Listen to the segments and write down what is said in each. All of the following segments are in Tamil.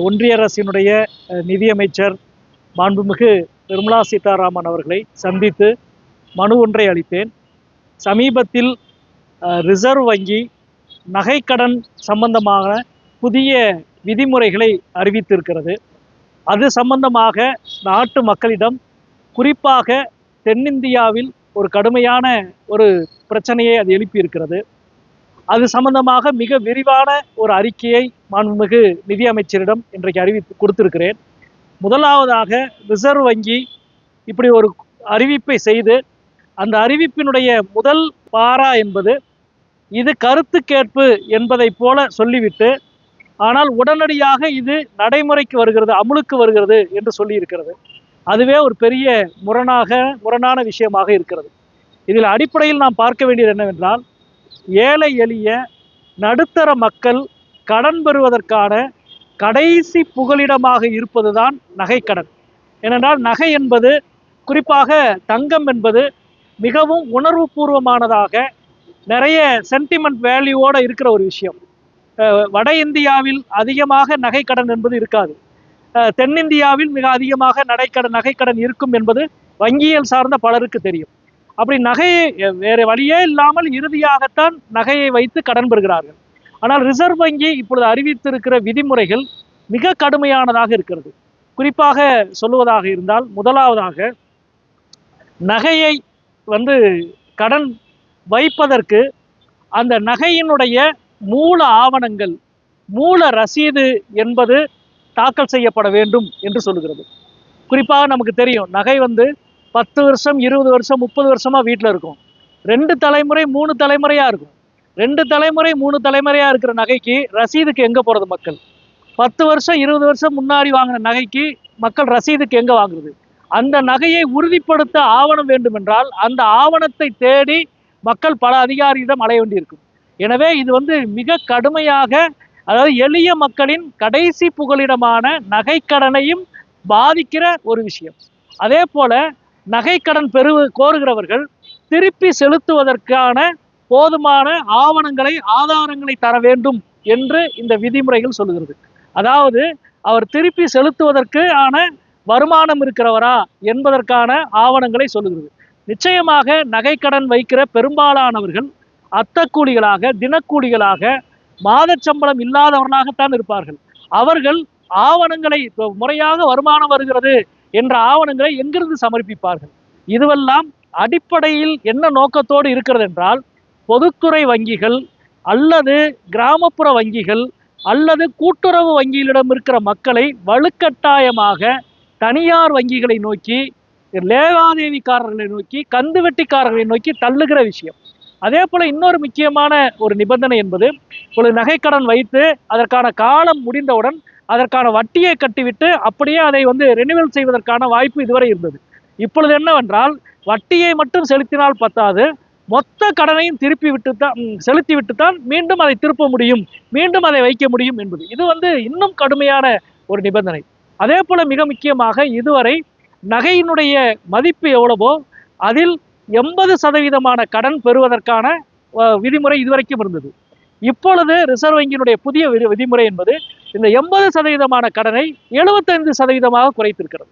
ஒன்றிய அரசினுடைய நிதியமைச்சர் மாண்புமிகு நிர்மலா சீதாராமன் அவர்களை சந்தித்து மனு ஒன்றை அளித்தேன். சமீபத்தில் ரிசர்வ் வங்கி நகைக்கடன் சம்பந்தமாக புதிய விதிமுறைகளை அறிவித்திருக்கிறது. அது சம்பந்தமாக நாட்டு மக்களிடம், குறிப்பாக தென்னிந்தியாவில் ஒரு கடுமையான ஒரு பிரச்சனையை அது எழுப்பியிருக்கிறது. அது சம்பந்தமாக மிக விரிவான ஒரு அறிக்கையை மாண்புமிகு நிதியமைச்சரிடம் இன்றைக்கு கொடுத்திருக்கிறேன். முதலாவதாக ரிசர்வ் வங்கி இப்படி ஒரு அறிவிப்பை செய்து, அந்த அறிவிப்பினுடைய முதல் பாரா என்பது இது கருத்து கேட்பு என்பதை போல சொல்லிவிட்டு, ஆனால் உடனடியாக இது நடைமுறைக்கு வருகிறது, அமுலுக்கு வருகிறது என்று சொல்லியிருக்கிறது. அதுவே ஒரு பெரிய முரணான விஷயமாக இருக்கிறது. இதில் அடிப்படையில் நாம் பார்க்க வேண்டியது என்னவென்றால், ஏழை எளிய நடுத்தர மக்கள் கடன் பெறுவதற்கான கடைசி புகலிடமாக இருப்பதுதான் நகைக்கடன். ஏனென்றால் நகை என்பது, குறிப்பாக தங்கம் என்பது மிகவும் உணர்வு பூர்வமானதாக, நிறைய சென்டிமெண்ட் வேல்யூவோடு இருக்கிற ஒரு விஷயம். வட இந்தியாவில் அதிகமாக நகைக்கடன் என்பது இருக்காது. தென்னிந்தியாவில் மிக அதிகமாக நகைக்கடன் இருக்கும் என்பது வங்கியல் சார்ந்த பலருக்கு தெரியும். அப்படி நகையை வேறு வழியே இல்லாமல் இறுதியாகத்தான் நகையை வைத்து கடன் பெறுகிறார்கள். ஆனால் ரிசர்வ் வங்கி இப்பொழுது அறிவித்திருக்கிற விதிமுறைகள் மிக கடுமையானதாக இருக்கிறது. குறிப்பாக சொல்லுவதாக இருந்தால், முதலாவதாக நகையை கடன் வைப்பதற்கு அந்த நகையினுடைய மூல ஆவணங்கள், மூல ரசீது என்பது தாக்கல் செய்யப்பட வேண்டும் என்று சொல்லுகிறது. குறிப்பாக நமக்கு தெரியும், நகை 10 வருஷம் 20 வருஷம் 30 வருஷமா வீட்டில் இருக்கும். 2 தலைமுறை 3 தலைமுறையாக இருக்கும். 2 தலைமுறை 3 தலைமுறையாக இருக்கிற நகைக்கு ரசீதுக்கு எங்கே போகிறது மக்கள்? 10 வருஷம் 20 வருஷம் முன்னாடி வாங்கின நகைக்கு மக்கள் ரசீதுக்கு எங்கே வாங்குறது? அந்த நகையை உறுதிப்படுத்த ஆவணம் வேண்டும் என்றால் அந்த ஆவணத்தை தேடி மக்கள் பல அதிகாரியிடம் அலைய வேண்டியிருக்கும். எனவே இது மிக கடுமையாக, அதாவது எளிய மக்களின் கடைசி புகலிடமான நகைக்கடனையும் பாதிக்கிற ஒரு விஷயம். அதே போல நகைக்கடன் கோருகிறவர்கள் திருப்பி செலுத்துவதற்கான போதுமான ஆதாரங்களை தர வேண்டும் என்று இந்த விதிமுறைகள் சொல்லுகிறது. அதாவது அவர் திருப்பி செலுத்துவதற்கான வருமானம் இருக்கிறவரா என்பதற்கான ஆவணங்களை சொல்லுகிறது. நிச்சயமாக நகைக்கடன் வைக்கிற பெரும்பாலானவர்கள் அத்தக்கூலிகளாக, தினக்கூலிகளாக, மாத சம்பளம் இல்லாதவர்களாகத்தான் இருப்பார்கள். அவர்கள் ஆவணங்களை, முறையாக வருமானம் வருகிறது என்ற ஆவணங்களை எங்கிருந்து சமர்ப்பிப்பார்கள்? இதுவெல்லாம் அடிப்படையில் என்ன நோக்கத்தோடு இருக்கிறது என்றால், பொதுத்துறை வங்கிகள் அல்லது கிராமப்புற வங்கிகள் அல்லது கூட்டுறவு வங்கிகளிடம் இருக்கிற மக்களை வலுக்கட்டாயமாக தனியார் வங்கிகளை நோக்கி, லேவாதேவிக்காரர்களை நோக்கி, கந்துவெட்டிக்காரர்களை நோக்கி தள்ளுகிற விஷயம். அதே போல இன்னொரு முக்கியமான ஒரு நிபந்தனை என்பது, ஒரு நகைக்கடன் வைத்து அதற்கான காலம் முடிந்தவுடன் அதற்கான வட்டியை கட்டிவிட்டு அப்படியே அதை ரெனிவல் செய்வதற்கான வாய்ப்பு இதுவரை இருந்தது. இப்பொழுது என்னவென்றால், வட்டியை மட்டும் செலுத்தினால் பத்தாது, மொத்த கடனையும் செலுத்திவிட்டுத்தான் மீண்டும் அதை திருப்ப முடியும், மீண்டும் அதை வைக்க முடியும் என்பது இது இன்னும் கடுமையான ஒரு நிபந்தனை. அதே போல மிக முக்கியமாக, இதுவரை நகையினுடைய மதிப்பு எவ்வளவோ அதில் 80% கடன் பெறுவதற்கான விதிமுறை இதுவரைக்கும் இருந்தது. இப்பொழுது ரிசர்வ் வங்கியினுடைய புதிய விதிமுறை என்பது இந்த 80% கடனை 75% குறைத்திருக்கிறது.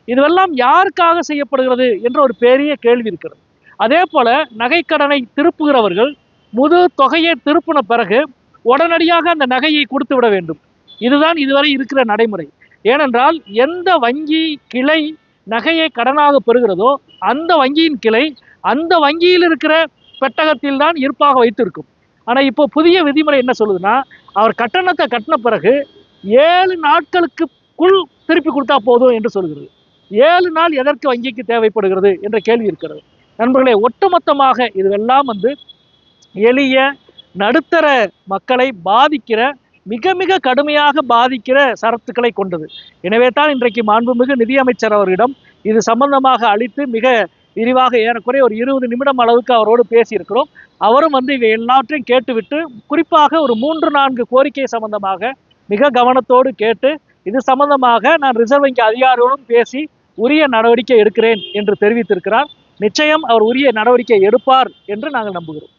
இதுவெல்லாம் யாருக்காக செய்யப்படுகிறது என்ற ஒரு பெரிய கேள்வி இருக்கிறது. அதே போல நகைக்கடனை திருப்புகிறவர்கள் முழு தொகையை திருப்பின பிறகு உடனடியாக அந்த நகையை கொடுத்து விட வேண்டும். இதுதான் இதுவரை இருக்கிற நடைமுறை. ஏனென்றால் எந்த வங்கி கிளை நகையை கடனாக பெறுகிறதோ அந்த வங்கியின் கிளை அந்த வங்கியில் இருக்கிற பெட்டகத்தில் தான் இருப்பாக வைத்திருக்கும். ஆனால் இப்போ புதிய விதிமுறை என்ன சொல்லுதுன்னா, அவர் கட்டணத்தை கட்டின பிறகு 7 நாட்களுக்குள் திருப்பி கொடுத்தா போதும் என்று சொல்கிறது. 7 நாள் எதற்கு வங்கிக்கு தேவைப்படுகிறது என்ற கேள்வி இருக்கிறது. நண்பர்களே, ஒட்டுமொத்தமாக இதுவெல்லாம் எளிய நடுத்தர மக்களை பாதிக்கிற, மிக மிக கடுமையாக பாதிக்கிற சரத்துக்களை கொண்டது. எனவே தான் இன்றைக்கு மாண்புமிகு நிதியமைச்சர் அவரிடம் இது சம்பந்தமாக அளித்து மிக விரிவாக ஏறக்குறைய ஒரு 20 நிமிடம் அளவுக்கு அவரோடு பேசியிருக்கிறோம். அவரும் இவை எல்லாவற்றையும் கேட்டுவிட்டு, குறிப்பாக ஒரு 3-4 கோரிக்கை சம்பந்தமாக மிக கவனத்தோடு கேட்டு, இது சம்பந்தமாக நான் ரிசர்வ் வங்கி அதிகாரியோடும் பேசி உரிய நடவடிக்கை எடுக்கிறேன் என்று தெரிவித்திருக்கிறார். நிச்சயம் அவர் உரிய நடவடிக்கை எடுப்பார் என்று நாங்கள் நம்புகிறோம்.